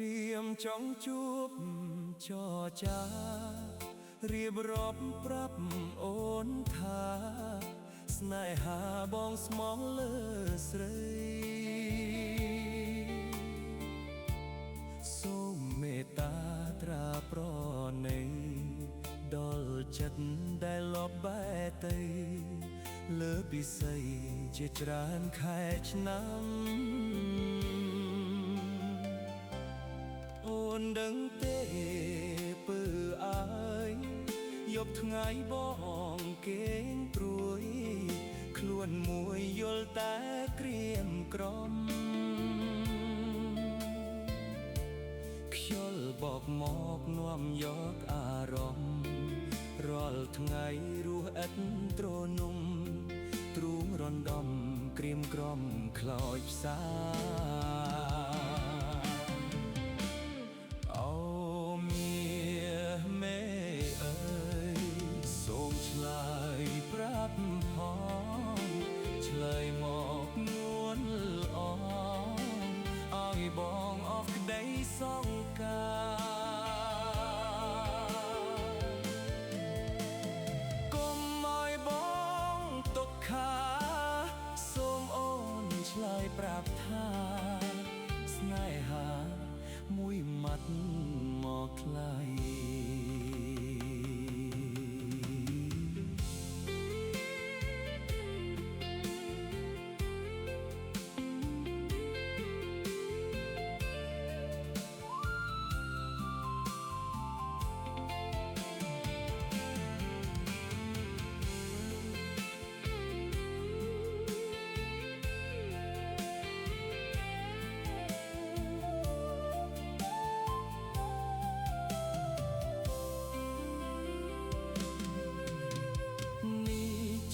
រៀមចង់ជួបចរចារៀបរាប់ប្រាប់អូនថាស្នេហាបងស្មងលើស្រីសូមមេត្តាត្រាប្រណីដល់ចិត្តដែលលបបែទៅលើពិសីជាច្រើនខែឆ្នាំអូនដឹងទេពើអើយយប់ថ្ងៃបងគេងព្រួយខ្លួនមួយយល់តែក្រៀមក្រំខ្យល់បកមកនាំយកអារម្មណ៍រាល់ថ្ងៃរស់ឥតទ្រនំទ្រូងរំដំក្រៀមក្រំខ្លោចផ្សាអូមាមេអើយសូមឆ្លើយប្រាប់ផងឆ្លើយមកនួនល្អឲ្យបងអស់ក្តីសង្ការកុំឲ្យបងទុក្ខាសូមអូនឆ្លើយប្រាប់ថាស្នេហាមួយម៉ាត់មកថ្លៃ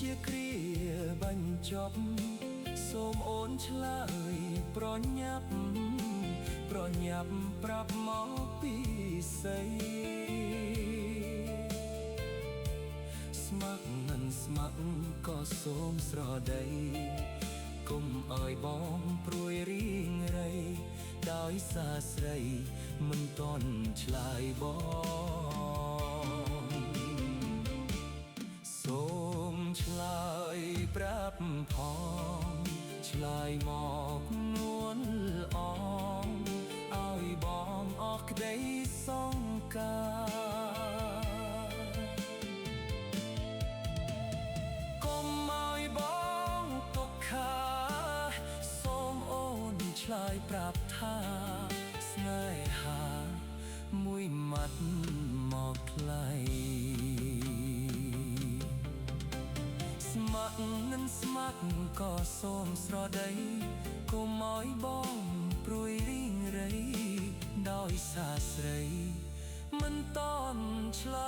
ជាគ្រាបញ្ចប់សូមអូនឆ្លើយប្រញាប់ប្រាប់មកពីស្អីស្ម័គ្រមិនស្ម័គ្រក៏សូមស្រដីកុំឲ្យបងព្រួយរីងរៃដោយសារស្រីមិនតន់ឆ្លើយបងសូមឆ្លើយប្រាប់ផងឆ្លើយមកនួនល្អឲ្យបងអស់ក្តីសង្ការកុំឲ្យបងទុក្ខាសូមអូនឆ្លើយប្រាប់ថាស្នេហាមួយម៉ាត់មកថ្លៃស្ម័គ្រនឹងស្ម័គ្រក៏សូមស្រដីកុំឲ្យបងព្រួយរីងរៃដោយសារស្រីមិនតន់ឆ្លើ